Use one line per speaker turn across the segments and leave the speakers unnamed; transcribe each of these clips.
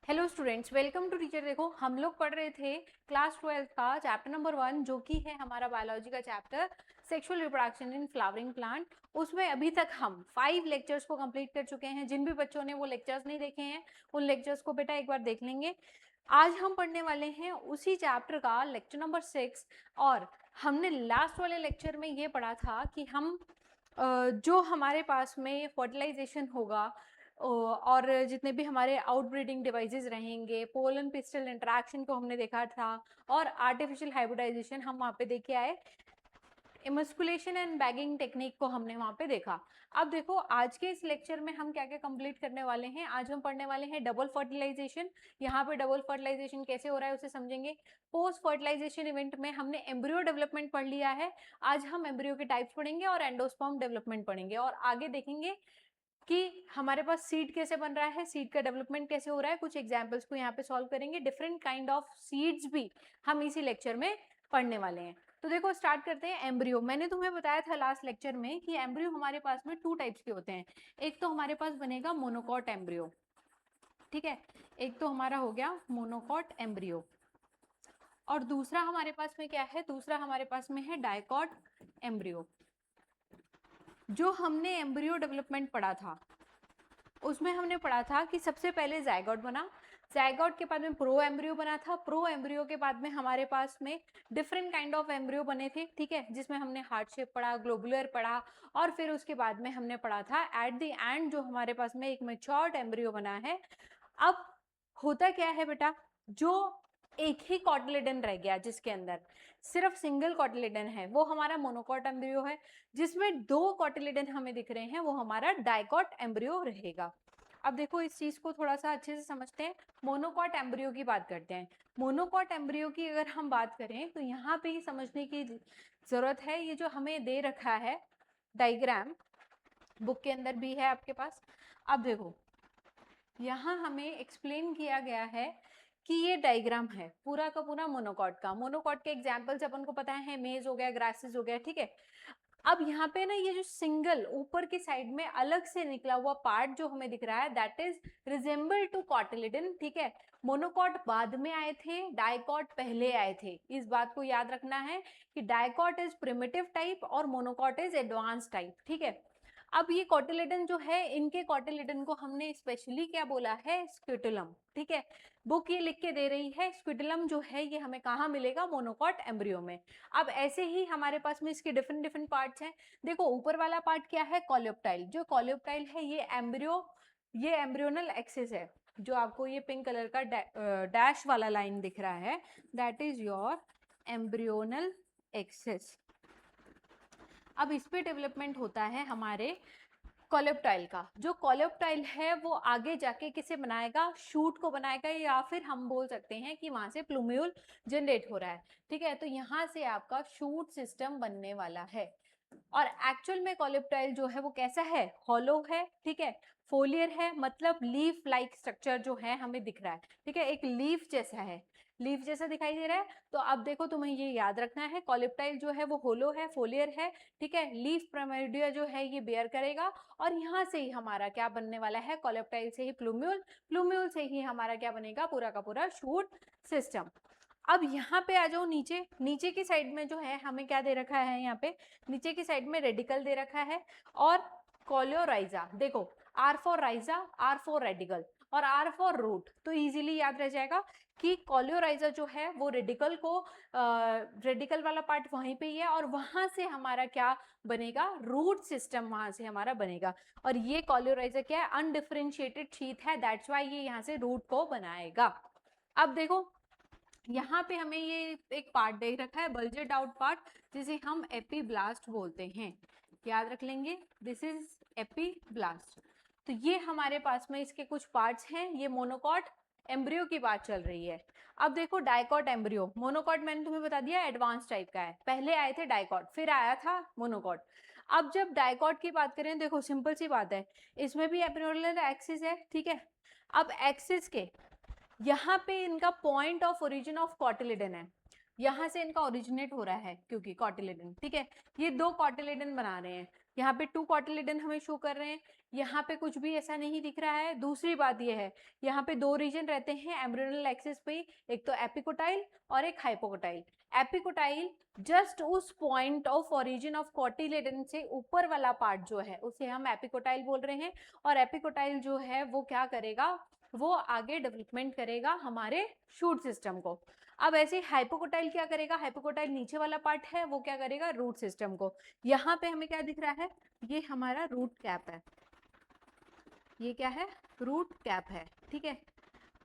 Hello students, welcome to teacher. देखो, हम लोग पढ़ रहे थे क्लास 12 का चैप्टर नंबर 1, जो कि है हमारा बायोलॉजी का chapter sexual reproduction in flowering plant. उसमें अभी तक हम 5 लेक्चर्स को कंप्लीट कर चुके हैं। जिन भी बच्चों ने वो लेक्चर्स नहीं देखे हैं, उन लेक्चर्स को बेटा एक बार देख लेंगे। आज हम पढ़ने वाले हैं उसी चैप्टर का लेक्चर नंबर 6। और हमने लास्ट वाले लेक्चर में ये पढ़ा था कि हम जो हमारे पास में फर्टिलाइजेशन होगा और जितने भी हमारे आउटब्रीडिंग डिवाइसेस रहेंगे, पोलन पिस्टल इंटरेक्शन को हमने देखा था, और आर्टिफिशियल हाइब्रिडाइजेशन हम वहाँ पे देखे आए। इमस्कुलेशन एंड बैगिंग टेक्निक को हमने वहाँ पे देखा। अब देखो, आज के इस लेक्चर में हम क्या क्या कंप्लीट करने वाले हैं। आज हम पढ़ने वाले हैं डबल फर्टिलाइजेशन। यहाँ पे डबल फर्टिलाइजेशन कैसे हो रहा है उसे समझेंगे। पोस्ट फर्टिलाइजेशन इवेंट में हमने एम्ब्रियो डेवलपमेंट पढ़ लिया है। आज हम एम्ब्रियो के टाइप्स पढ़ेंगे और एंडोस्पर्म डेवलपमेंट पढ़ेंगे, और आगे देखेंगे कि हमारे पास सीड कैसे बन रहा है, सीड का डेवलपमेंट कैसे हो रहा है। कुछ एग्जांपल्स को यहाँ पे सॉल्व करेंगे। डिफरेंट काइंड ऑफ सीड्स भी हम इसी लेक्चर में पढ़ने वाले हैं। तो देखो, स्टार्ट करते हैं। एम्ब्रियो, मैंने तुम्हें बताया था लास्ट लेक्चर में कि एम्ब्रियो हमारे पास में 2 टाइप्स के होते हैं। एक तो हमारे पास बनेगा मोनोकॉट एम्ब्रियो, ठीक है। एक तो हमारा हो गया मोनोकॉट एम्ब्रियो, और दूसरा हमारे पास में क्या है, दूसरा हमारे पास में है डाइकॉट एम्ब्रियो। जो हमने एम्ब्रियो डेवलपमेंट पढ़ा था उसमें हमने पढ़ा था कि सबसे पहले जायगोट बना, जायगोट के बाद में प्रो एम्ब्रियो बना था, प्रो एम्ब्रियो के बाद में हमारे पास में डिफरेंट काइंड ऑफ एम्ब्रियो बने थे, ठीक है, जिसमें हमने हार्ट शेप पढ़ा, ग्लोबुलर पढ़ा, और फिर उसके बाद में हमने पढ़ा था एट द एंड जो हमारे पास में एक मैच्योर्ड एम्ब्रियो बना है। अब होता क्या है बेटा, जो एक ही कॉटिलेडन रह गया जिसके अंदर सिर्फ सिंगल कॉटिलेडन है, वो हमारा मोनोकॉट एम्ब्रियो है। जिसमें 2 कॉटिलेडन हमें दिख रहे हैं, वो हमारा डाइकॉट एम्ब्रियो रहेगा। अब देखो, इस चीज को थोड़ा सा अच्छे से समझते हैं। मोनोकॉट एम्ब्रियो की बात करते हैं। मोनोकॉट एम्ब्रियो की अगर हम बात करें तो यहाँ पे ही समझने की जरूरत है। ये जो हमें दे रखा है डायग्राम, बुक के अंदर भी है आपके पास। अब देखो, यहाँ हमें एक्सप्लेन किया गया है कि ये डायग्राम है पूरा का पूरा मोनोकॉट का। मोनोकॉट के एग्जाम्पल्स अपन को पता है, मेज हो गया, ग्रासेस हो गया, ठीक है। अब यहाँ पे ना ये जो सिंगल ऊपर की साइड में अलग से निकला हुआ पार्ट जो हमें दिख रहा है, that is resemble to cotyledon, ठीक है। मोनोकॉट बाद में आए थे, डाइकॉट पहले आए थे। इस बात को याद रखना है कि डाइकॉट इज प्रिमिटिव टाइप और मोनोकॉट इज एडवांस टाइप, ठीक है। अब ये कॉटिलेडन जो है, इनके कॉटिलेडन को हमने स्पेशली क्या बोला है, स्क्यूटुलम, ठीक है। बुक ये लिख के दे रही है, स्क्यूटुलम जो है ये हमें कहाँ मिलेगा, मोनोकॉट एम्ब्रियो में। अब ऐसे ही हमारे पास में इसके डिफरेंट डिफरेंट पार्ट्स हैं। देखो, ऊपर वाला पार्ट क्या है, कॉलियोप्टाइल। जो कॉलियोप्टाइल है ये एम्ब्रियो, ये एम्ब्रियोनल एक्सिस है। जो आपको ये पिंक कलर का डैश वाला लाइन दिख रहा है, that is your embryonal axis. अब इस पे डेवलपमेंट होता है हमारे कॉलेप्टाइल का। जो कॉलेप्टाइल है वो आगे जाके किसे बनाएगा, शूट को बनाएगा, या फिर हम बोल सकते हैं कि वहां से प्लूम्यूल जनरेट हो रहा है, ठीक है। तो यहाँ से आपका शूट सिस्टम बनने वाला है। और एक्चुअल में कॉलेप्टाइल जो है वो कैसा है, हॉलो है, ठीक है। फोलियर है, मतलब लीफ लाइक स्ट्रक्चर जो है हमें दिख रहा है, ठीक है। एक लीफ जैसा है, लीफ जैसा दिखाई दे रहा है। तो अब देखो, तुम्हें ये याद रखना है, कॉलेप्टाइल जो है वो होलो है, फोलियर है, ठीक है। लीफ प्राइमर्डिया जो है ये बेयर करेगा, और यहाँ से ही हमारा क्या बनने वाला है, कॉलेप्टाइल से ही प्लूम्यूल, प्लूम्यूल से ही हमारा क्या बनेगा, पूरा का पूरा शूट सिस्टम। अब यहाँ पे आ जाओ नीचे, नीचे की साइड में जो है हमें क्या दे रखा है, यहाँ पे नीचे की साइड में रेडिकल दे रखा है, और कोलियोराइजा। देखो, R for rhiza, R for radicle, और आर फॉर रूट। तो इजीली याद रह जाएगा कि कोलियोराइजा जो है वो रेडिकल को, रेडिकल वाला पार्ट वहीं पे ही है, और वहां से हमारा क्या बनेगा, रूट सिस्टम वहां से हमारा बनेगा। और ये कोलियोराइजा क्या है, अनडिफरेंशिएटेड शीथ है, दैट्स वाई ये यहाँ से रूट को बनाएगा। अब देखो, यहाँ पे हमें ये एक पार्ट दे रखा है, बल्जेड आउट पार्ट, जिसे हम एपीब्लास्ट बोलते हैं। याद रख लेंगे, दिस इज एपीब्लास्ट। तो ये हमारे पास में इसके कुछ पार्ट्स हैं। ये मोनोकॉट एम्ब्रियो की बात चल रही है। अब देखो, डाइकॉट एम्ब्रियो, मोनोकॉट मैंने तुम्हें बता दिया एडवांस टाइप का है। पहले आए थे डाइकॉट, फिर आया था मोनोकॉट। अब जब डाइकॉट की बात करें, देखो सिंपल सी बात है, इसमें भी एपिनोडल एक्सिस है, ठीक है। अब एक्सिस के यहाँ पे इनका point of origin of cotyledon है, यहाँ से इनका ओरिजिनेट हो रहा है क्योंकि कॉटिलिडन, ठीक है। ये 2 कॉटिलिडन बना रहे हैं, यहाँ पे 2 कॉटिलेडन हमें शो कर रहे हैं, यहाँ पे कुछ भी ऐसा नहीं दिख रहा है। दूसरी बात ये है, यहाँ पे 2 रीजन रहते हैं एम्ब्रियोनल एक्सिस पे, एक तो एपिकोटाइल और एक हाइपोकोटाइल। एपिकोटाइल जस्ट उस point of origin of cotyledon से ऊपर वाला पार्ट जो है उसे हम एपिकोटाइल बोल रहे हैं, और एपिकोटाइल जो है वो क्या करेगा, वो आगे डेवलपमेंट करेगा हमारे शूट सिस्टम को। अब ऐसे हाइपोकोटाइल क्या करेगा, हाइपोकोटाइल नीचे वाला पार्ट है वो क्या करेगा, रूट सिस्टम को। यहाँ पे हमें क्या दिख रहा है, ये हमारा रूट कैप है, ये क्या है, रूट कैप है, ठीक है।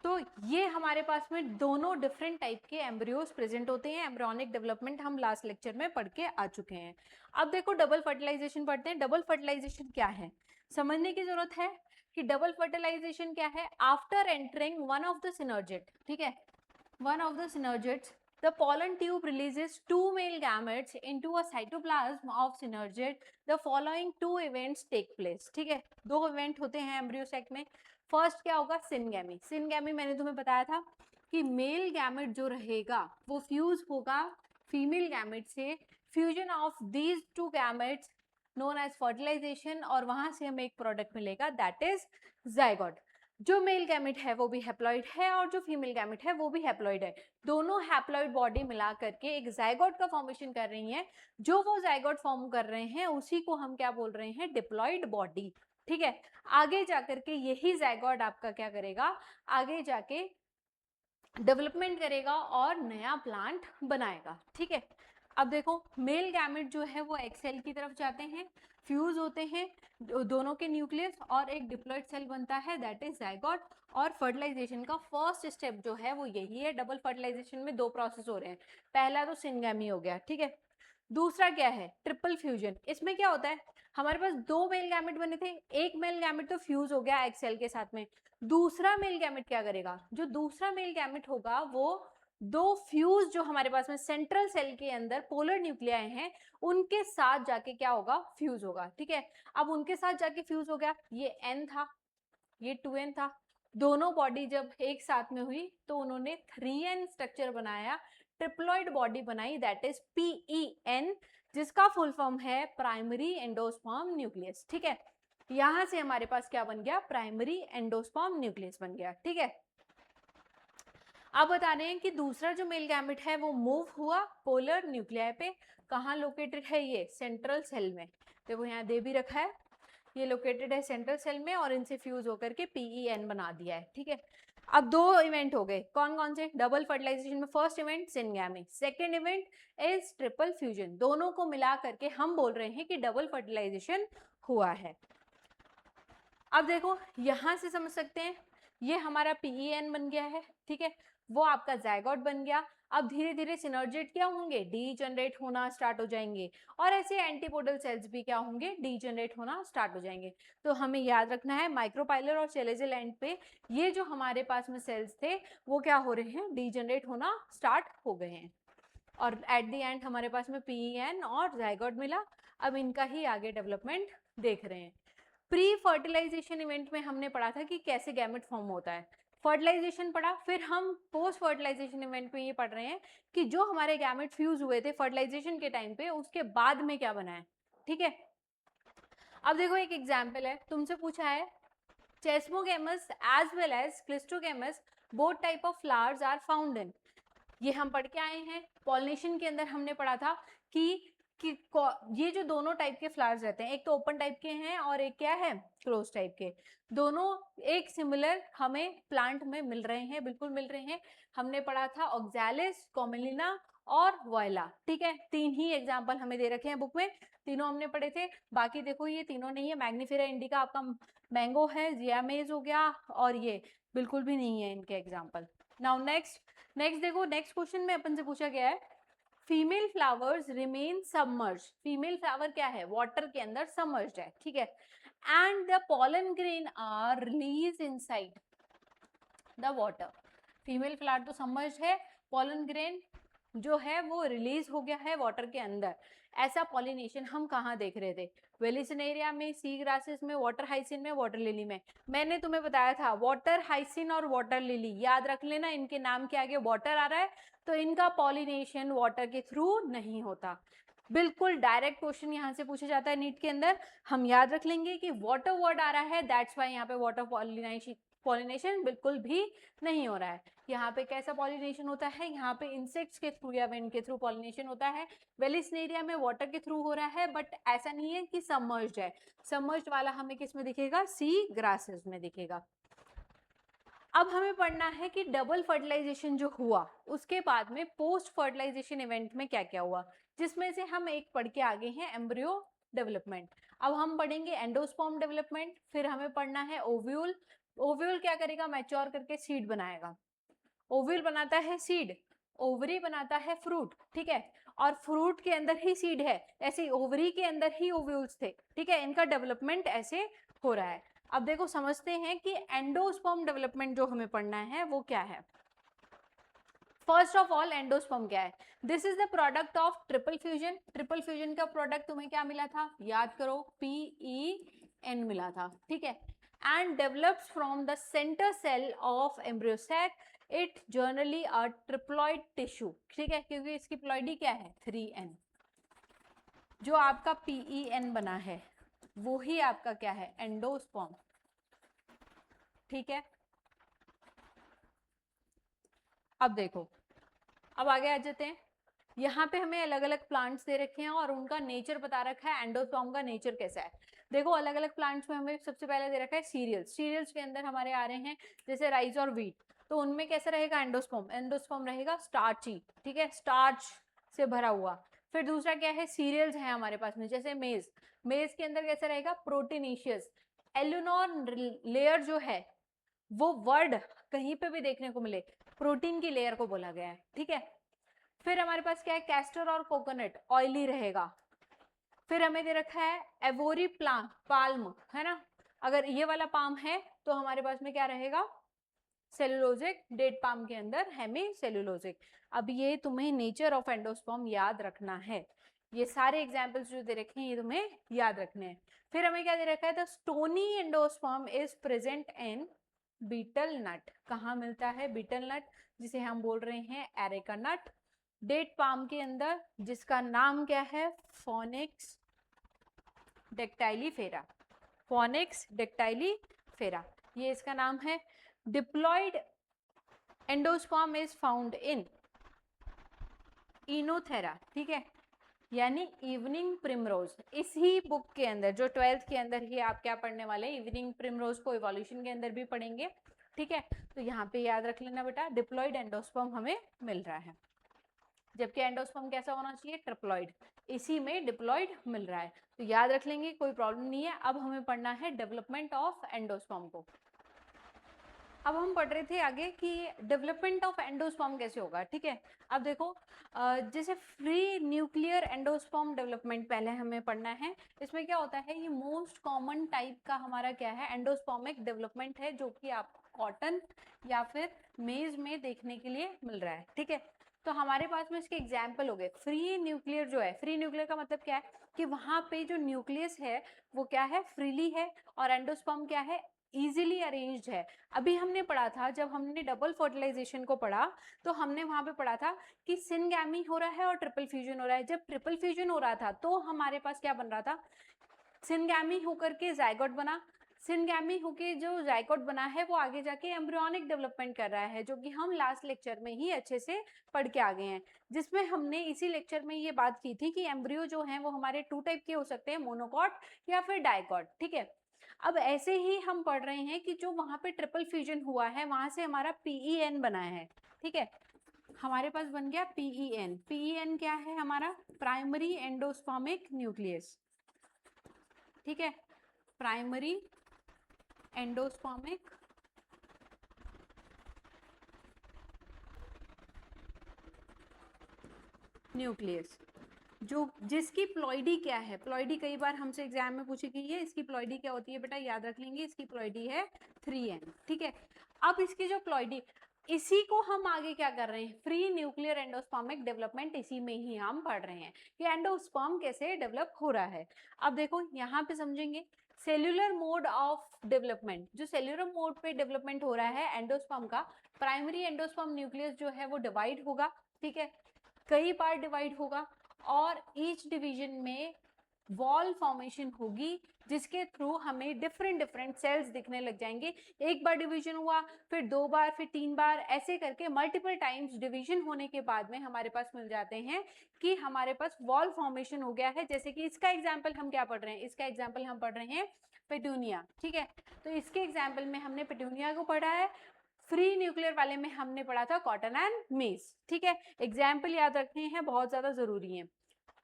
तो ये हमारे पास में दोनों डिफरेंट टाइप के एम्ब्रियोज प्रेजेंट होते हैं। एम्ब्रियोनिक डेवलपमेंट हम लास्ट लेक्चर में पढ़ के आ चुके हैं। अब देखो डबल फर्टिलाइजेशन पढ़ते हैं। डबल फर्टिलाइजेशन क्या है, समझने की जरूरत है कि डबल फर्टिलाइजेशन क्या है। After entering one of the synergid, ठीक है, one of the synergids, the pollen tube releases 2 male gametes into a cytoplasm of synergid. The following 2 events take place. ठीक है, 2 इवेंट होते हैं एम्ब्रियो सेक में। First क्या होगा, सिनगैमी। सिनगैमी मैंने तुम्हें बताया था कि मेल गैमेट जो रहेगा वो फ्यूज होगा फीमेल गैमेट से। Fusion of these 2 gametes known as fertilization, और वहां से हमें एक प्रोडक्ट मिलेगा दैट इज जाइगोट। जो मेल गैमेट है वो भी हैप्लॉइड है और जो फीमेल गैमेट है वो भी हैप्लॉइड है। दोनों हैप्लॉइड बॉडी मिला करके एक जाइगोट का फॉर्मेशन कर रही हैं। जो वो जाइगोट फॉर्म कर रहे हैं उसी को हम क्या बोल रहे हैं, डिप्लॉइड बॉडी, ठीक है। आगे जाकर के यही जाइगोट आपका क्या करेगा, आगे जाके डेवलपमेंट करेगा और नया प्लांट बनाएगा, ठीक है। अब देखो मेल गैमेट जो है वो एक सेल की तरफ जाते हैं, फ्यूज होते हैं दोनों के न्यूक्लियस और एक डिप्लॉइड सेल बनता है दैट इज जाइगोट। और फर्टिलाइजेशन का फर्स्ट स्टेप जो है वो यही है। डबल फर्टिलाइजेशन में 2 प्रोसेस हो रहे हैं, पहला तो सिनगैमी हो गया, ठीक है। दूसरा क्या है, ट्रिपल फ्यूजन। इसमें क्या होता है, हमारे पास 2 मेल गैमेट बने थे, एक मेल गैमेट तो फ्यूज हो गया एक सेल के साथ में। दूसरा मेल गैमेट क्या करेगा, जो दूसरा मेल गैमेट होगा वो 2 फ्यूज जो हमारे पास में सेंट्रल सेल के अंदर पोलर न्यूक्लियाई हैं उनके साथ जाके क्या होगा, फ्यूज होगा, ठीक है। अब उनके साथ जाके फ्यूज हो गया, ये N था, ये 2N था। दोनों बॉडी जब एक साथ में हुई तो उन्होंने 3N स्ट्रक्चर बनाया, ट्रिप्लॉइड बॉडी बनाई दैट इज PEN, जिसका फुल फॉर्म है प्राइमरी एंडोस्पर्म न्यूक्लियस, ठीक है। यहां से हमारे पास क्या बन गया, प्राइमरी एंडोस्पर्म न्यूक्लियस बन गया, ठीक है। अब बता रहे हैं कि दूसरा जो मेल गैमेट है वो मूव हुआ पोलर न्यूक्लियाई पे। कहाँ लोकेटेड है ये, सेंट्रल सेल में। देखो यहाँ दे भी रखा है, ये लोकेटेड है सेंट्रल सेल में और इनसे फ्यूज होकर के PEN बना दिया है, ठीक है। अब 2 इवेंट हो गए, कौन कौन से, डबल फर्टिलाइजेशन में first event syngamy, second event is triple fusion. दोनों को मिला करके हम बोल रहे हैं कि डबल फर्टिलाइजेशन हुआ है। अब देखो यहां से समझ सकते हैं, ये हमारा PEN बन गया है, ठीक है, वो आपका जाइगोट बन गया। अब धीरे धीरे सिनर्जिड क्या होंगे, डीजनरेट होना स्टार्ट हो जाएंगे, और ऐसे एंटीपोडल सेल्स भी क्या होंगे, डीजनरेट होना स्टार्ट हो जाएंगे। तो हमें याद रखना है माइक्रोपाइलर और चेलेजल एंड पे ये जो हमारे पास में सेल्स थे वो क्या हो रहे हैं, डीजनरेट होना स्टार्ट हो गए हैं। और एट द एंड हमारे पास में PEN और जाइगोट मिला। अब इनका ही आगे डेवलपमेंट देख रहे हैं। प्री फर्टिलाइजेशन इवेंट में हमने पढ़ा था कि कैसे गैमेट फॉर्म होता है, फर्टिलाइजेशन पढ़ा, फिर हम पोस्ट फर्टिलाइजेशन इवेंट में ये पढ़ रहे हैं कि जो हमारे गैमेट फ्यूज हुए थे फर्टिलाइजेशन के टाइम पे उसके बाद में क्या बना है, ठीक है। अब देखो एक एग्जाम्पल है, तुमसे पूछा है chasmogamous as well as cleistogamous both type of flowers are found in. ये हम पढ़ के आए हैं, पॉलिनेशन के अंदर हमने पढ़ा था कि ये जो दोनों टाइप के फ्लावर्स रहते हैं, एक तो ओपन टाइप के हैं और एक क्या है, क्लोज टाइप के। दोनों एक सिमिलर हमें प्लांट में मिल रहे हैं, बिल्कुल मिल रहे हैं। हमने पढ़ा था ऑक्सैलिस, कॉमेलिना और वॉयला, ठीक है। 3 ही एग्जाम्पल हमें दे रखे हैं बुक में, तीनों हमने पढ़े थे। बाकी देखो ये तीनों नहीं है, मैग्निफेरा इंडिका आपका मैंगो है, जियामेज हो गया, और ये बिल्कुल भी नहीं है इनके एग्जाम्पल। नाउ नेक्स्ट देखो, नेक्स्ट क्वेश्चन में अपन से पूछा गया है female flowers remain submerge. Female flower क्या है, वाटर के अंदर सबमर्ज्ड है, ठीक है। And the pollen grain are release inside the water. Female flower तो सबमर्ज्ड है, पॉलन ग्रेन जो है वो रिलीज हो गया है वाटर के अंदर। ऐसा पॉलिनेशन हम कहाँ देख रहे थे, वेलिसिनेरिया में, सी ग्रासेस में, वाटर हाइसिन में, वाटर लिली में। मैंने तुम्हें बताया था वाटर हाइसिन और वाटर लिली याद रख लेना, इनके नाम के आगे वाटर आ रहा है तो इनका पॉलिनेशन वाटर के थ्रू नहीं होता। बिल्कुल डायरेक्ट क्वेश्चन यहाँ से पूछा जाता है नीट के अंदर। हम याद रख लेंगे कि वाटर वर्ड आ रहा है, दैट्स वाई यहाँ पे वाटर पॉलिनेशन बिल्कुल भी नहीं हो रहा है। यहाँ पे कैसा पॉलिनेशन होता है, यहाँ पे इंसेक्ट्स के थ्रू या विंड के थ्रू पॉलिनेशन होता है। वेलिस्नेरिया में वाटर के थ्रू हो रहा है, बट ऐसा नहीं है कि सबमर्ज्ड है। सबमर्ज्ड वाला हमें किस में दिखेगा, सी ग्रासेस में दिखेगा। अब हमें पढ़ना है कि डबल फर्टिलाइजेशन जो हुआ उसके बाद में पोस्ट फर्टिलाइजेशन इवेंट में क्या क्या हुआ, जिसमें से हम एक पढ़ के आगे हैं एम्ब्रियो डेवलपमेंट। अब हम पढ़ेंगे एंडोस्पर्म डेवलपमेंट, फिर हमें पढ़ना है ओव्यूल। ओव्यूल क्या करेगा, मैच्योर करके सीड बनाएगा। ओव्यूल बनाता है सीड, ओवरी बनाता है फ्रूट, ठीक है, और फ्रूट के अंदर ही सीड है, ऐसे ओवरी के अंदर ही ओव्यूल्स थे, ठीक है, इनका डेवलपमेंट ऐसे हो रहा है। अब देखो समझते हैं कि एंडोस्पर्म डेवलपमेंट जो हमें पढ़ना है वो क्या है। फर्स्ट ऑफ ऑल एंडोस्पर्म क्या है, this is the product of triple fusion. Triple fusion का प्रोडक्ट तुम्हें क्या मिला था, याद करो, PEN मिला था, ठीक है, and develops from the center cell of embryo sac. It generally a triploid tissue, ठीक है, क्योंकि इसकी प्लॉइडी क्या है 3N। जो आपका PEN बना है वो ही आपका क्या है, एंडोस्पर्म, ठीक है। अब देखो, अब आगे आ जाते हैं। यहाँ पे हमें अलग अलग प्लांट्स दे रखे हैं और उनका नेचर बता रखा है, एंडोस्पर्म का नेचर कैसा है। देखो अलग अलग प्लांट्स में हमें सबसे पहले दे रखा है सीरियल्स। सीरियल्स के अंदर हमारे आ रहे हैं जैसे राइस और व्हीट, तो उनमें कैसा रहेगा एंडोस्पर्म, एंडोस्पर्म रहेगा स्टार्ची, ठीक है, स्टार्च से भरा हुआ। फिर दूसरा क्या है, सीरियल्स है हमारे पास में, जैसे मेज, मेज के अंदर कैसा रहेगा प्रोटीनेशियस। एल्यूनोर लेयर जो है वो वर्ड कहीं पे भी देखने को मिले, प्रोटीन की लेयर को बोला गया है, ठीक है। फिर हमारे पास क्या है, कैस्टर और कोकोनट ऑयली रहेगा। फिर हमें दे रखा है एवोरी प्लांट, पाल्म है ना, अगर ये वाला पाम है तो हमारे पास में क्या रहेगा, सेलुलोजिक। डेट पाम के अंदर हेमी सेलुलोजिक। अब ये तुम्हें नेचर ऑफ एंडोस्पर्म याद रखना है, ये सारे एग्जाम्पल्स जो दे रखे हैं ये तुम्हें याद रखने हैं। फिर हमें क्या दे रखा है, the stony endosperm is present in betel nut. कहाँ मिलता है बीटल नट, जिसे हम बोल रहे हैं एरेका नट। डेट पाम के अंदर जिसका नाम क्या है, फोनिक्स डेक्टाइलीफेरा, फोनिक्स डेक्टाइलीफेरा, ये इसका नाम है। Diploid endosperm is found in Oenothera, ठीक है, यानी इवनिंग प्रिमरोज। इसी बुक के अंदर जो 12th के अंदर ही आप क्या पढ़ने वाले हैं, इवनिंग प्रिमरोज को इवोल्यूशन के अंदर भी पढ़ेंगे, ठीक है। तो यहाँ पे याद रख लेना बेटा, डिप्लॉयड एंडोस्पर्म हमें मिल रहा है, जबकि एंडोस्पर्म कैसा होना चाहिए, ट्रिप्लॉइड, इसी में डिप्लॉइड मिल रहा है, तो याद रख लेंगे, कोई प्रॉब्लम नहीं है। अब हमें पढ़ना है डेवलपमेंट ऑफ एंडोस्पर्म को। अब हम पढ़ रहे थे आगे कि डेवलपमेंट ऑफ एंडोस्पर्म कैसे होगा, ठीक है। अब देखो जैसे फ्री न्यूक्लियर एंडोस्पर्म डेवलपमेंट पहले हमें पढ़ना है। इसमें क्या होता है, ये मोस्ट कॉमन टाइप का हमारा क्या है, एंडोस्पर्मिक डेवलपमेंट है, जो कि आप कॉटन या फिर मेज में देखने के लिए मिल रहा है, ठीक है। तो हमारे पास में इसके एग्जाम्पल हो गए। फ्री न्यूक्लियर जो है, फ्री न्यूक्लियर का मतलब क्या है कि वहां पे जो न्यूक्लियस है वो क्या है, फ्रीली है, और एंडोस्पर्म क्या है, इजीली अरेंज्ड है। अभी हमने पढ़ा था, जब हमने डबल फर्टिलाइजेशन को पढ़ा तो हमने वहां पे पढ़ा था कि सिनगैमी हो रहा है और ट्रिपल फ्यूजन हो रहा है। जब ट्रिपल फ्यूजन हो रहा था तो हमारे पास क्या बन रहा था, सिनगैमी होकर के जाइगोट बना। सिनगैमी होके जो जाइगोट बना है वो आगे जाके एम्ब्रियोनिक डेवलपमेंट कर रहा है, जो कि हम लास्ट लेक्चर में ही अच्छे से पढ़ के आ गए हैं, जिसमें हमने इसी लेक्चर में ये बात की थी कि एम्ब्रियो जो है वो हमारे 2 टाइप के हो सकते हैं, मोनोकॉट या फिर डाइकॉट, ठीक है। अब ऐसे ही हम पढ़ रहे हैं कि जो वहां पे ट्रिपल फ्यूजन हुआ है वहां से हमारा PEN बना है, ठीक है, हमारे पास बन गया PEN। PEN क्या है हमारा, प्राइमरी एंडोस्पर्मिक न्यूक्लियस, ठीक है, प्राइमरी एंडोस्पर्मिक न्यूक्लियस, जो जिसकी प्लॉइडी क्या है, प्लॉइडी कई बार हमसे एग्जाम में पूछी गई है, इसकी प्लॉइडी क्या होती है बेटा, याद रख लेंगे, इसकी प्लॉइडी है 3N, ठीक है। अब इसकी जो प्लॉइडी, इसी को हम आगे क्या कर रहे हैं, फ्री न्यूक्लियर एंडोस्पर्मिक डेवलपमेंट, इसी में ही हम पढ़ रहे हैं कि एंडोस्पर्म कैसे डेवलप हो रहा है। अब देखो यहाँ पे समझेंगे सेल्यूलर मोड ऑफ डेवलपमेंट, जो सेल्यूलर मोड पे डेवलपमेंट हो रहा है एंडोस्पर्म का, प्राइमरी एंडोस्पर्म न्यूक्लियस जो है वो डिवाइड होगा, ठीक है, कई बार डिवाइड होगा, और ईच डिवीजन में वॉल फॉर्मेशन होगी, जिसके थ्रू हमें डिफरेंट डिफरेंट सेल्स दिखने लग जाएंगे। एक बार डिवीजन हुआ, फिर 2 बार, फिर 3 बार, ऐसे करके मल्टीपल टाइम्स डिवीजन होने के बाद में हमारे पास मिल जाते हैं कि हमारे पास वॉल फॉर्मेशन हो गया है। जैसे कि इसका एग्जाम्पल हम क्या पढ़ रहे हैं, इसका एग्जाम्पल हम पढ़ रहे हैं पेटूनिया, ठीक है। तो इसके एग्जाम्पल में हमने पेटूनिया को पढ़ा है, फ्री न्यूक्लियर वाले में हमने पढ़ा था कॉटन एंड मेज, ठीक है। एग्जाम्पल याद रखने हैं, बहुत ज्यादा जरूरी है।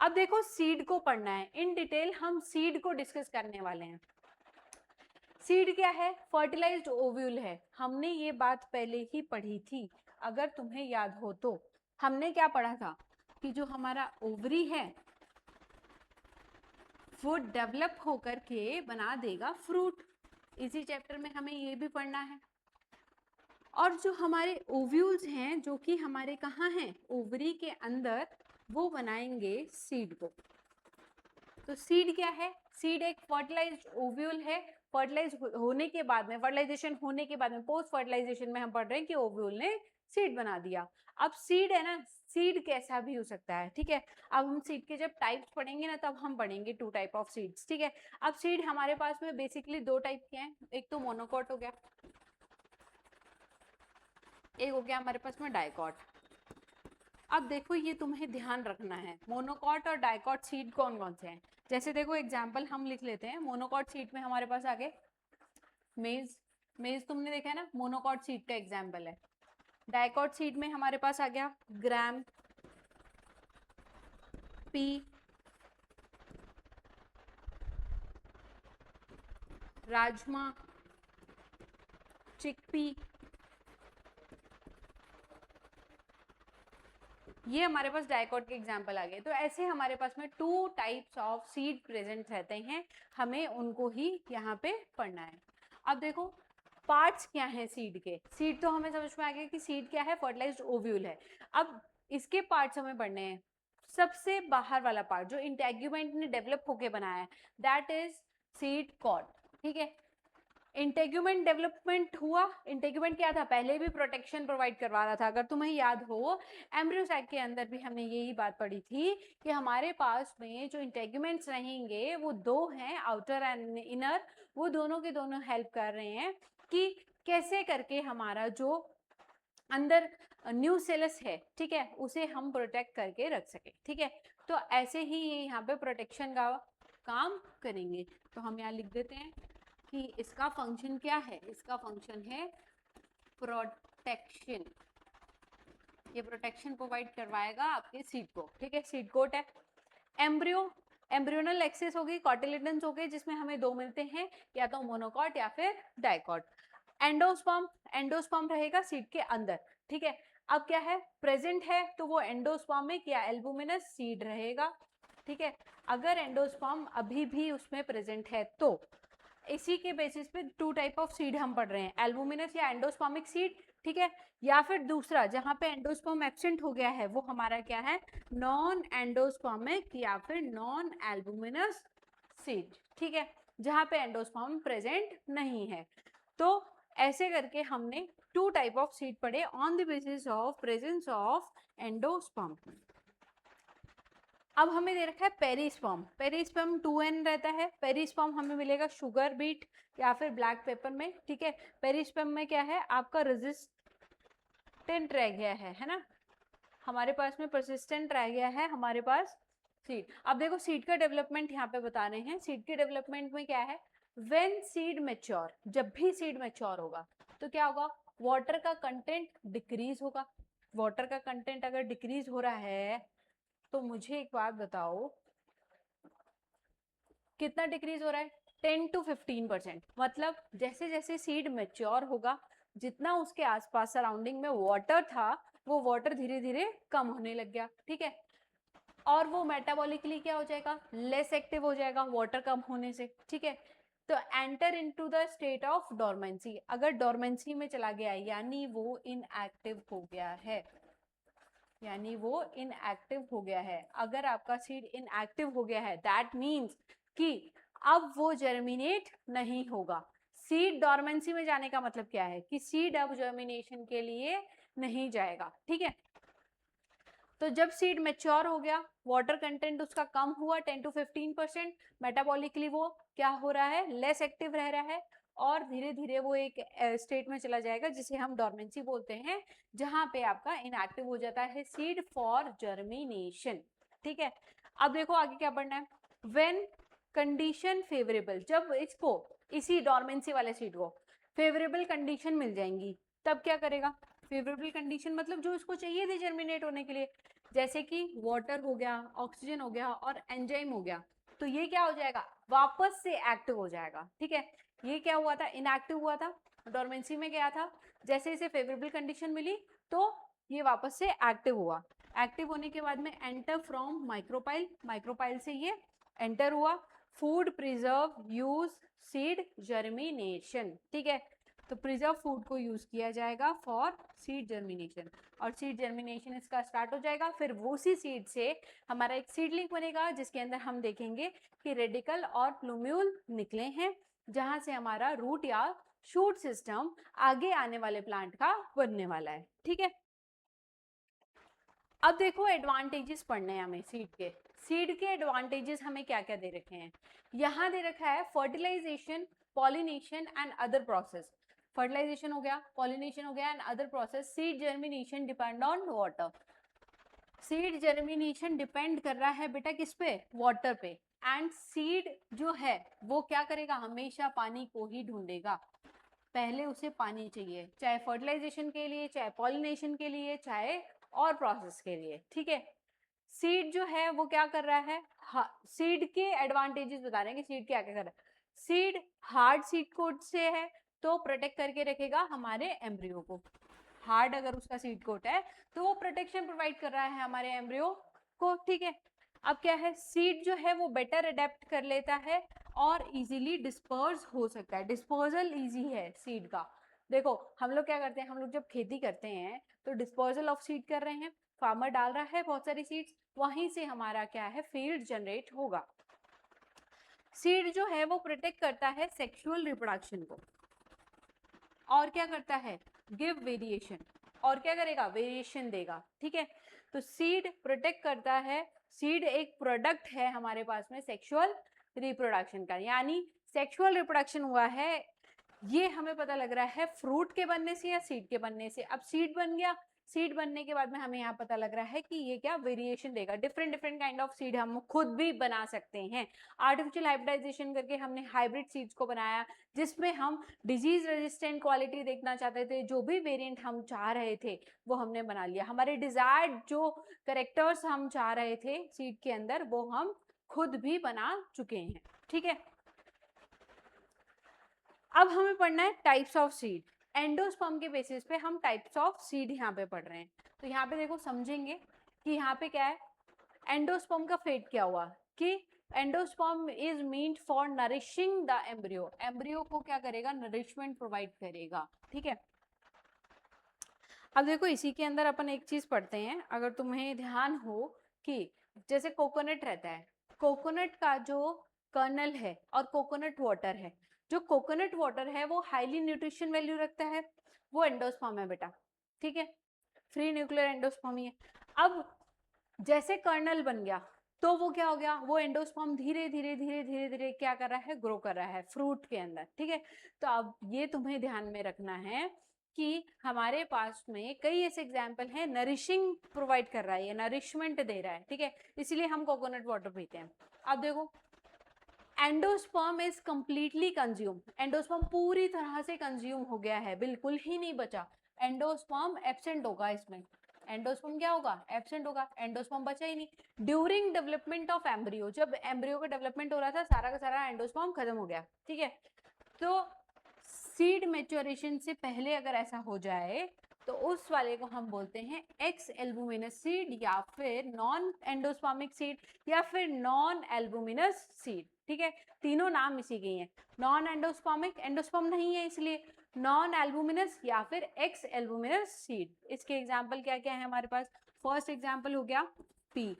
अब देखो सीड को पढ़ना है इन डिटेल, हम सीड को डिस्कस करने वाले हैं। सीड क्या है? फर्टिलाइज्ड ओव्यूल है। हमने ये बात पहले ही पढ़ी थी, अगर तुम्हें याद हो तो। हमने क्या पढ़ा था कि जो हमारा ओवरी है वो डेवलप होकर के बना देगा फ्रूट। इसी चैप्टर में हमें ये भी पढ़ना है। और जो हमारे ओव्यूल्स हैं, जो कि हमारे कहाँ हैं, ओवरी के अंदर, वो बनाएंगे सीड को। तो सीड क्या है? सीड एक फर्टिलाइज्ड ओव्यूल है। फर्टिलाइज होने के बाद में, फर्टिलाइजेशन होने के बाद में, पोस्ट फर्टिलाइजेशन में हम पढ़ रहे हैं कि ओव्यूल ने सीड बना दिया। अब सीड है ना, सीड कैसा भी हो सकता है, ठीक है। अब हम सीड के जब टाइप्स पढ़ेंगे ना, तब हम पढ़ेंगे 2 टाइप ऑफ सीड्स, ठीक है। अब सीड हमारे पास में बेसिकली 2 टाइप के हैं, एक तो मोनोकॉट हो गया, एक हो गया हमारे पास में डाइकॉट। अब देखो ये तुम्हें ध्यान रखना है, मोनोकॉट और डाइकॉट सीड कौन कौन से हैं। जैसे देखो एग्जाम्पल हम लिख लेते हैं। मोनोकॉट सीड में हमारे पास आ गए मेज, मेज तुमने देखा है ना, मोनोकॉट सीड का एग्जाम्पल है। डाइकॉट सीड में हमारे पास आ गया ग्राम, पी, राजमा, चिकपी, ये हमारे पास डाइकॉट के एग्जाम्पल आ गए। तो ऐसे हमारे पास में 2 टाइप्स ऑफ सीड प्रेजेंट रहते हैं, हमें उनको ही यहाँ पे पढ़ना है। अब देखो पार्ट्स क्या हैं सीड के। सीड तो हमें समझ में आ गया कि सीड क्या है, फर्टिलाइज्ड ओव्यूल है। अब इसके पार्ट्स हमें पढ़ने हैं। सबसे बाहर वाला पार्ट जो इंटेग्यूमेंट ने डेवलप होके बनाया है, दैट इज सीड कॉर्ड, ठीक है। इंटेग्यूमेंट डेवलपमेंट हुआ। इंटेग्यूमेंट क्या था? पहले भी प्रोटेक्शन प्रोवाइड करवा रहा था। अगर तुम्हें याद हो, एम्ब्रियो सैक के अंदर भी हमने यही बात पढ़ी थी कि हमारे पास में जो इंटेग्यूमेंट्स रहेंगे वो 2 हैं, आउटर एंड इनर। वो दोनों के दोनों हेल्प कर रहे हैं कि कैसे करके हमारा जो अंदर न्यूसेलस है, ठीक है, उसे हम प्रोटेक्ट करके रख सके, ठीक है। तो ऐसे ही ये यहाँ पे प्रोटेक्शन का काम करेंगे। तो हम यहाँ लिख देते हैं कि इसका फंक्शन क्या है, इसका फंक्शन है प्रोटेक्शन। ये प्रोटेक्शन प्रोवाइड करवाएगा आपके सीड को, ठीक है। सीड कोट है। एम्ब्रियो, एम्ब्रियोनल एक्सेस होगी, कॉटिलेडन्स हो गए, जिसमें हमें 2 मिलते हैं, या तो मोनोकॉट या फिर डाइकॉट। एंडोस्पर्म, एंडोस्पर्म रहेगा सीड के अंदर, ठीक है। अब क्या है, प्रेजेंट है तो वो एंडोस्पर्मिक या एल्बुमिनस सीड रहेगा, ठीक है। अगर एंडोस्पर्म अभी भी उसमें प्रेजेंट है तो इसी के बेसिस पे 2 टाइप ऑफ सीड हम पढ़ रहे हैं, एल्बुमिनस या एंडोस्पर्मिक सीड, ठीक है। या फिर दूसरा जहां पे एंडोस्पर्म एब्सेंट हो गया है, वो हमारा क्या है, नॉन एंडोस्पर्मिक या फिर नॉन एल्बुमिनस सीड, ठीक है, जहां पे एंडोस्पर्म प्रेजेंट नहीं है। तो ऐसे करके हमने 2 टाइप ऑफ सीड पढ़े on the basis of presence of endosperm. अब हमें दे रखा है पेरिस्पर्म। पेरिस्पर्म 2n रहता है। पेरिस्पर्म हमें मिलेगा शुगर बीट या फिर ब्लैक पेपर में, ठीक है। पेरिस्पर्म में क्या है, आपका रेजिस्टेंट रह गया है ना, हमारे पास में परसिस्टेंट रह गया है हमारे पास सीड। अब देखो सीड का डेवलपमेंट यहाँ पे बता रहे हैं। सीड के डेवलपमेंट में क्या है, व्हेन सीड मैच्योर, जब भी सीड मैच्योर होगा तो क्या होगा, वाटर का कंटेंट डिक्रीज होगा। वाटर का कंटेंट अगर डिक्रीज हो रहा है तो मुझे एक बात बताओ, कितना डिक्रीज हो रहा है, 10 to 15%। मतलब जैसे जैसे सीड मैच्योर होगा, जितना उसके आसपास सराउंडिंग में वाटर था, वो वाटर धीरे धीरे कम होने लग गया, ठीक है। और वो मेटाबॉलिकली क्या हो जाएगा, लेस एक्टिव हो जाएगा वाटर कम होने से, ठीक है। तो enter into the state of dormancy. अगर डोरमेंसी में चला गया यानी वो इनएक्टिव हो गया है, यानी वो इनएक्टिव हो गया है। अगर आपका सीड इनएक्टिव हो गया है, दैट मीन्स कि अब वो जर्मिनेट नहीं होगा। सीड डोरमेंसी में जाने का मतलब क्या है कि सीड अब जर्मिनेशन के लिए नहीं जाएगा, ठीक है। तो जब सीड मैच्योर हो गया, वाटर कंटेंट उसका कम हुआ 10 to 15%, मेटाबॉलिकली वो क्या हो रहा है, लेस एक्टिव रह रहा है और धीरे धीरे वो एक स्टेट में चला जाएगा जिसे हम डोरमेंसी बोलते हैं, जहां पे आपका इनएक्टिव हो जाता है सीड फॉर जर्मिनेशन। ठीक है, अब देखो आगे क्या पढ़ना है। व्हेन कंडीशन फेवरेबल, जब इसको इसी डोरमेंसी वाले सीड को फेवरेबल कंडीशन मिल जाएंगी तब क्या करेगा, फेवरेबल कंडीशन मतलब जो इसको चाहिए थी जर्मिनेट होने के लिए, जैसे कि वाटर हो गया, ऑक्सीजन हो गया और एंजाइम हो गया, तो ये क्या हो जाएगा, वापस से एक्टिव हो जाएगा। ठीक है, ये क्या हुआ था, इनएक्टिव हुआ था, डोरमेंसी में गया था, जैसे इसे फेवरेबल कंडीशन मिली तो ये वापस से एक्टिव हुआ। एक्टिव होने के बाद में एंटर फ्रॉम माइक्रोपाइल, माइक्रोपाइल से ये एंटर हुआ, food preserve use seed germination. ठीक है, तो प्रिजर्व फूड को यूज किया जाएगा फॉर सीड जर्मिनेशन, और सीड जर्मिनेशन इसका स्टार्ट हो जाएगा। फिर वो उसी सीड से हमारा एक सीडलिंग बनेगा जिसके अंदर हम देखेंगे कि रेडिकल और प्लूम्यूल निकले हैं, जहां से हमारा रूट या शूट सिस्टम आगे आने वाले प्लांट का बनने वाला है। ठीक है, अब देखो एडवांटेजेस पढ़ने हैं हमें सीड के। सीड के एडवांटेजेस हमें क्या क्या दे रखे हैं, यहाँ दे रखा है fertilization, pollination and other process. Fertilization हो गया, पॉलिनेशन हो गया and other process. Seed germination depend on water, seed germination depend कर रहा है बेटा किस पे, वाटर पे। एंड सीड जो है वो क्या करेगा, हमेशा पानी को ही ढूंढेगा, पहले उसे पानी चाहिए, चाहे फर्टिलाइजेशन के लिए, चाहे पॉलिनेशन के लिए, चाहे और प्रोसेस के लिए। ठीक है, सीड जो है वो क्या कर रहा है, सीड के एडवांटेजेस बता रहे हैं कि सीड क्या क्या कर रहा है। सीड हार्ड सीड कोट से है तो प्रोटेक्ट करके रखेगा हमारे एम्ब्रियो को, हार्ड अगर उसका सीड कोट है तो वो प्रोटेक्शन प्रोवाइड कर रहा है हमारे एम्ब्रियो को। ठीक है, अब क्या है, सीड जो है वो बेटर अडेप्ट कर लेता है और इजीली डिस्पर्स हो सकता है, डिस्पोजल इजी है सीड का। देखो हम लोग क्या करते हैं, हम लोग जब खेती करते हैं तो डिस्पोजल ऑफ सीड कर रहे हैं, फार्मर डाल रहा है बहुत सारी सीड्स, वहीं से हमारा क्या है, फील्ड जनरेट होगा। सीड जो है वो प्रोटेक्ट करता है सेक्सुअल रिप्रोडक्शन को, और क्या करता है, गिव वेरिएशन, और क्या करेगा, वेरिएशन देगा। ठीक है, तो सीड प्रोटेक्ट करता है, सीड एक प्रोडक्ट है हमारे पास में सेक्सुअल रिप्रोडक्शन का, यानी सेक्सुअल रिप्रोडक्शन हुआ है, ये हमें पता लग रहा है फ्रूट के बनने से या सीड के बनने से। अब सीड बन गया, सीड बनने के बाद में हमें यहाँ पता लग रहा है कि ये क्या वेरिएशन देगा, different different kind of seed हम खुद भी बना सकते हैं। आर्टिफिशियल हाइब्रिडाइजेशन करके हमने हाइब्रिड सीड्स को बनाया, जिसमें हम डिजीज रेजिस्टेंट क्वालिटी देखना चाहते थे, जो भी वेरिएंट हम चाह रहे थे वो हमने बना लिया, हमारे डिजायर्ड जो करेक्टर्स हम चाह रहे थे सीड के अंदर वो हम खुद भी बना चुके हैं। ठीक है, अब हमें पढ़ना है टाइप्स ऑफ सीड। एंडोस्पर्म के बेसिस पे हम टाइप्स ऑफ सीड यहाँ पे पढ़ रहे हैं, तो यहाँ पे देखो समझेंगे कि यहाँ पे क्या है, एंडोस्पर्म का फेट क्या हुआ कि endosperm is meant for nourishing the embryo, embryo को क्या करेगा, नरिशमेंट प्रोवाइड करेगा। ठीक है, अब देखो इसी के अंदर अपन एक चीज पढ़ते हैं, अगर तुम्हें ध्यान हो कि जैसे कोकोनट रहता है, कोकोनट का जो कर्नल है और कोकोनट वाटर है, जो कोकोनट वाटर है वो हाईली न्यूट्रिशन वैल्यू रखता है, वो एंडोस्पर्म है बेटा। ठीक है, फ्री न्यूक्लियर एंडोस्पर्म ही है। अब जैसे कर्नल बन गया तो वो क्या हो गया, वो एंडोस्पर्म धीरे धीरे धीरे धीरे धीरे क्या कर रहा है, ग्रो कर रहा है फ्रूट के अंदर। ठीक है, तो अब ये तुम्हें ध्यान में रखना है कि हमारे पास में कई ऐसे एग्जाम्पल हैं, नरिशिंग प्रोवाइड कर रहा है, ये नरिशमेंट दे रहा है। ठीक है, इसीलिए हम कोकोनट वाटर पीते हैं। अब देखो endosperm is completely consume, endosperm पूरी तरह से कंज्यूम हो गया है, बिल्कुल ही नहीं बचा, एंडोस्पर्म एब्सेंट होगा इसमें, एंडोस्पर्म क्या होगा, एब्सेंट होगा, एंडोस्पर्म बचा ही नहीं। ड्यूरिंग डेवलपमेंट ऑफ एम्ब्रियो, जब एम्ब्रियो का डेवलपमेंट हो रहा था सारा का सारा एंडोस्पर्म खत्म हो गया। ठीक है, तो सीड मैच्योरेशन से पहले अगर ऐसा हो जाए तो उस वाले को हम बोलते हैं एक्स एल्बुमिनस सीड, या फिर नॉन एंडोस्पर्मिक सीड, या फिर नॉन एल्बुमिनस सीड। ठीक है, तीनों नाम इसी के हैं, नॉन एंडोस्पर्मिक, एंडोस्पर्म नहीं है इसलिए, नॉन एल्बुमिनस या फिर एक्स एल्बुमिनस सीड। इसके एग्जाम्पल क्या क्या है हमारे पास, फर्स्ट एग्जाम्पल हो गया P,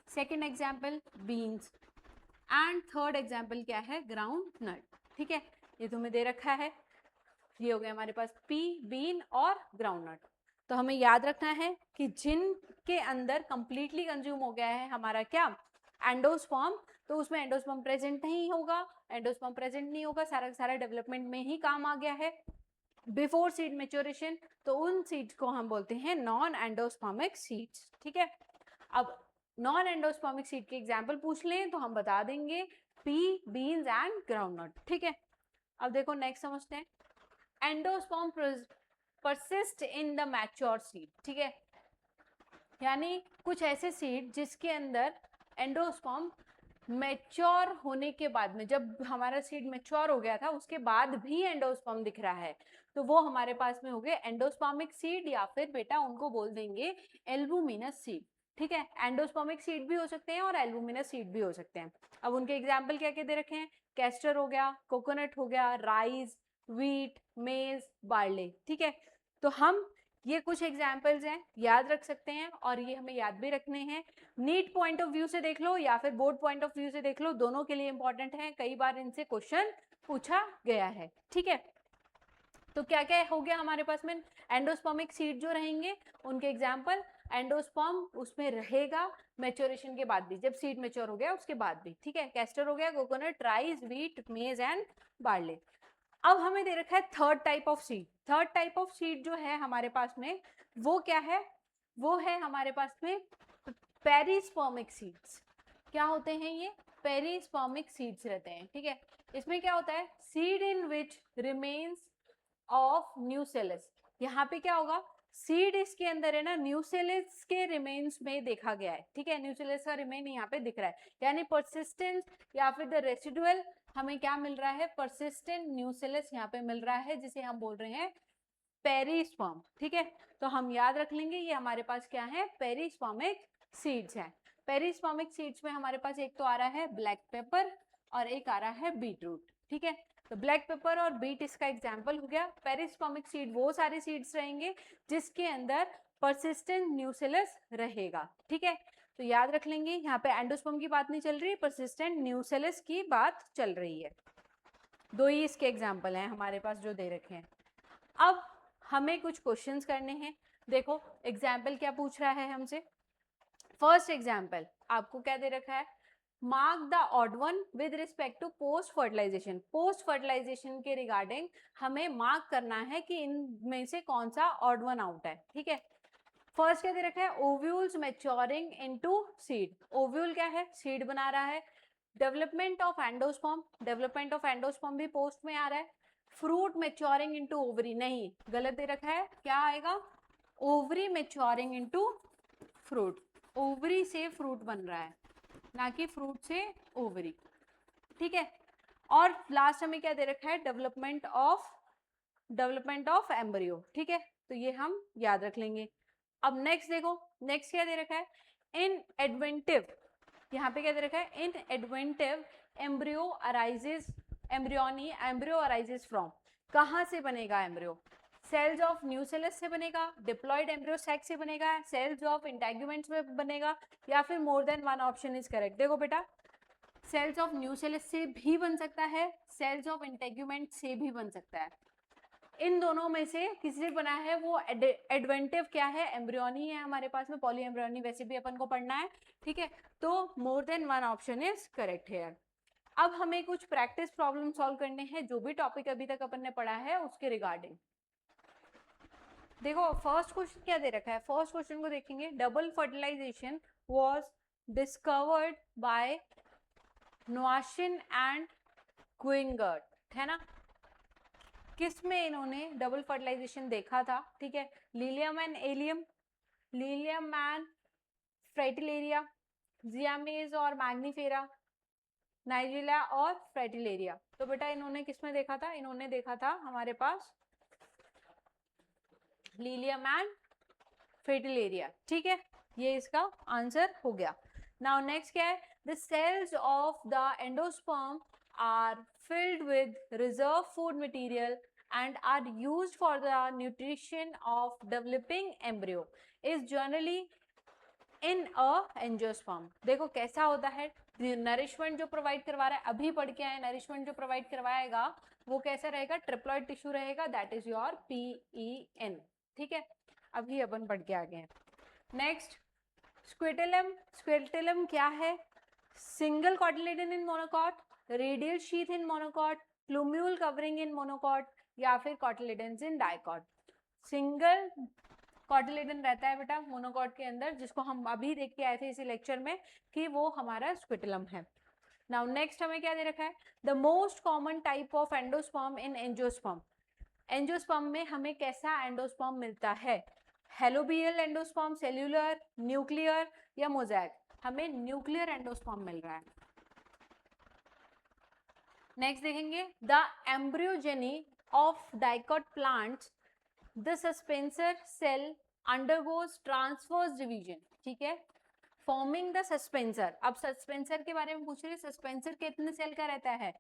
second example beans, and third example क्या है, ग्राउंड नट। ठीक है, ये तुम्हें दे रखा है, ये हो गया हमारे पास पी, बीन और ग्राउंडनट। तो हमें याद रखना है कि जिनके अंदर कंप्लीटली कंज्यूम हो गया है हमारा क्या एंडोस्पर्म, तो उसमें एंडोस्पर्म प्रेजेंट नहीं होगा, एंडोस्पर्म प्रेजेंट नहीं होगा, सारा सारा डेवलपमेंट में ही काम आ गया है बिफोर सीड मेच्योरेशन, तो उन सीड्स को हम बोलते हैं नॉन एंडोस्पर्मिक सीड्स। ठीक है, अब नॉन एंडोस्पर्मिक सीड के एग्जांपल पूछ लें तो हम बता देंगे पी, बीन्स एंड ग्राउंडनट। ठीक है, अब देखो नेक्स्ट समझते हैं, endosperm persist in the mature seed. ठीक है, यानी कुछ ऐसे सीड जिसके अंदर एंडोस्पर्म मैच्योर होने के बाद में, जब हमारा सीड मैच्योर हो गया था उसके बाद भी एंडोस्पर्म दिख रहा है, तो वो हमारे पास में हो गए एंडोस्पर्मिक सीड, या फिर बेटा उनको बोल देंगे एल्बुमिनस सीड। ठीक है, एंडोस्पर्मिक सीड भी हो सकते हैं और एल्बुमिनस सीड भी हो सकते हैं। अब उनके एग्जाम्पल क्या क्या दे रखे हैं, कैस्टर हो गया, कोकोनट हो गया, राइस, व्हीट, मेज, बार्ले। ठीक है, तो हम ये कुछ एग्जाम्पल्स हैं, याद रख सकते हैं और ये हमें याद भी रखने हैं। नीट पॉइंट ऑफ व्यू से देख लो या फिर बोर्ड पॉइंट ऑफ व्यू से देख लो, दोनों के लिए इंपॉर्टेंट है, कई बार इनसे क्वेश्चन पूछा गया है। ठीक है, तो क्या क्या हो गया हमारे पास में, एंडोस्पर्मिक सीड जो रहेंगे उनके एग्जाम्पल, एंडोस्पर्म उसमें रहेगा मैच्योरेशन के बाद भी, जब सीड मैच्योर हो गया उसके बाद भी। ठीक है, कैस्टर हो गया, कोकोनट, राइस, व्हीट, मेज एंड बार्ले। अब हमें दे रखा है third type of seed. Third type of seed जो है हमारे पास में वो क्या है, वो है हमारे पास में पेरिस्पर्मिक सीड्स। क्या होते हैं ये, पेरिस्पर्मिक सीड्स रहते हैं। ठीक है, इसमें क्या होता है, seed in which remains of nucellus. यहाँ पे क्या होगा, सीड इसके अंदर है ना, न्यूसेलस के रिमेन्स में देखा गया है। ठीक है, न्यूसेलस का रिमेन यहाँ पे दिख रहा है, यानी परसिस्टेंस या फिर द रेसिडुअल हमें क्या मिल रहा है, परसिस्टेंट न्यूसेलस यहाँ पे मिल रहा है, जिसे हम बोल रहे हैं पेरिस्पर्म। ठीक है, तो हम याद रख लेंगे ये हमारे पास क्या है, पेरिस्पर्मिक सीड्स हैं। पेरिस्पर्मिक सीड्स में हमारे पास एक तो आ रहा है ब्लैक पेपर और एक आ रहा है बीट रूट। ठीक है, तो ब्लैक पेपर और बीट इसका एग्जाम्पल हो गया। पेरिस्पर्मिक सीड वो सारे सीड्स रहेंगे जिसके अंदर परसिस्टेंट न्यूसेलस रहेगा। ठीक है, तो याद रख लेंगे, यहाँ पे एंडोस्पर्म की बात नहीं चल रही, परसिस्टेंट न्यूसेलस की बात चल रही है। दो ही इसके एग्जाम्पल हैं हमारे पास जो दे रखे हैं। अब हमें कुछ क्वेश्चंस करने हैं। देखो एग्जाम्पल क्या पूछ रहा है हमसे। फर्स्ट एग्जाम्पल आपको क्या दे रखा है, mark the odd one with respect to post fertilization. Post fertilization के रिगार्डिंग हमें मार्क करना है कि इनमें से कौन सा ऑड वन आउट है। ठीक है, फर्स्ट क्या दे रखा है, ovules maturing into seed. Ovule क्या है, सीड बना रहा है। Development of endosperm, development of endosperm भी पोस्ट में आ रहा है। फ्रूट मैच्योरिंग इनटू ओवरी, नहीं गलत दे रखा है, क्या आएगा, ovary maturing into fruit. Ovary से फ्रूट बन रहा है, ना कि फ्रूट से ओवरी। ठीक है, और लास्ट हमें क्या दे रखा है, डेवलपमेंट ऑफ एम्ब्रियो। ठीक है, तो ये हम याद रख लेंगे। अब नेक्स्ट देखो, नेक्स्ट क्या दे रखा है, इन एडवेंटिव, यहाँ पे क्या दे रखा है, in adventive embryo arises, embryo arises from, कहाँ से बनेगा एम्ब्रियो, सेल्स ऑफ न्यूसेलस से बनेगा, डिप्लॉयड एम्ब्रियो सैक से बनेगा, सेल्स ऑफ इंटेगुमेंट्स में बनेगा, या फिर more than one option is correct. देखो बेटा, सेल्स ऑफ न्यूसेलस से भी बन सकता है, सेल्स ऑफ इंटेगुमेंट से भी बन सकता है, इन दोनों में से किसी से बना है वो एडवेंटिव क्या है, एम्ब्रियोनी है हमारे पास में, पॉली एम्ब्रियोनी वैसे भी अपन को पढ़ना है। ठीक है, तो more than one option is correct here. अब हमें कुछ प्रैक्टिस प्रॉब्लम सॉल्व करने हैं, जो भी टॉपिक अभी तक अपन ने पढ़ा है उसके रिगार्डिंग। देखो फर्स्ट क्वेश्चन क्या दे रखा है, फर्स्ट क्वेश्चन को देखेंगे, double fertilisation was discovered by Nawaschin and Guignard, है ना, किसमें इन्होंने डबल फर्टिलाइजेशन देखा था। ठीक है, Lilium and Allium, Lilium and Fritillaria, Zea mays और मैग्नीफेरा, नाइजीरिया और फ्रेटिलेरिया। तो बेटा इन्होंने किसमें देखा था, इन्होंने देखा था हमारे पास लीलियम एंड फ्रेटिलेरिया। ठीक है, ये इसका आंसर हो गया। नाउ नेक्स्ट क्या है, the cells of the endosperm are filled with reserve food material and are used for the nutrition of developing embryo is generally in a angiosperm। देखो कैसा होता है, नरिशमेंट जो प्रोवाइड करवा रहा है, अभी पढ़ के आए, नरिशमेंट जो प्रोवाइड करवाएगा वो कैसा रहेगा, ट्रिप्लॉइड टिश्यू रहेगा, दैट इज योर PEN। ठीक है, अभी अपन पढ़ के आ गए हैं। नेक्स्ट स्क्विटेलम। स्क्विटेलम क्या है? Single cotyledon in monocot, radial sheath in monocot, plumule covering in monocot, या फिर cotyledons in dicot. Single cotyledon रहता है बेटा मोनोकॉट के अंदर, जिसको हम अभी देख के आए थे इसी लेक्चर में कि वो हमारा स्क्विटेलम है। नाउ नेक्स्ट हमें क्या दे रखा है? The most common type of endosperm in angiosperm. Angiosperm में हमें कैसा एंडोस्पर्म मिलता है? हेलोबियल एंडोस्पर्म, सेल्यूलर, न्यूक्लियर या मोज़ैक? हमें न्यूक्लियर एंडोस्पर्म मिल रहा है। नेक्स्ट देखेंगे the embryogeny of dicot plants, the suspensor cell undergoes transverse division. ठीक है, फॉर्मिंग द सस्पेंसर। अब सस्पेंसर के बारे में पूछ रहे हैं, सस्पेंसर कितने सेल का रहता है?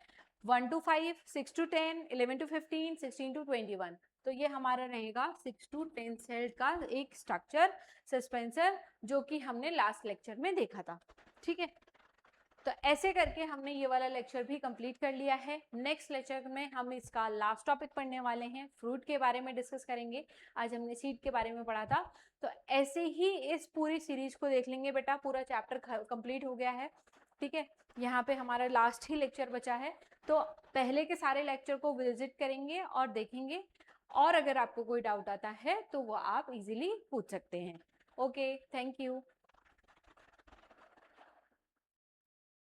1 to 5, 6 to 10, 11 to 15, 16 to 21। तो ये हमारा रहेगा 6 to 10 सेल का एक स्ट्रक्चर सस्पेंसर, जो कि हमने लास्ट लेक्चर में देखा था। ठीक है, तो ऐसे करके हमने ये वाला लेक्चर भी कंप्लीट कर लिया है। नेक्स्ट लेक्चर में हम इसका लास्ट टॉपिक पढ़ने वाले हैं, फ्रूट के बारे में डिस्कस करेंगे। आज हमने सीड के बारे में पढ़ा था, तो ऐसे ही इस पूरी सीरीज को देख लेंगे बेटा। पूरा चैप्टर कंप्लीट हो गया है। ठीक है, यहाँ पे हमारा लास्ट ही लेक्चर बचा है, तो पहले के सारे लेक्चर को विजिट करेंगे और देखेंगे, और अगर आपको कोई डाउट आता है तो वो आप इजीली पूछ सकते हैं। Okay, thank you.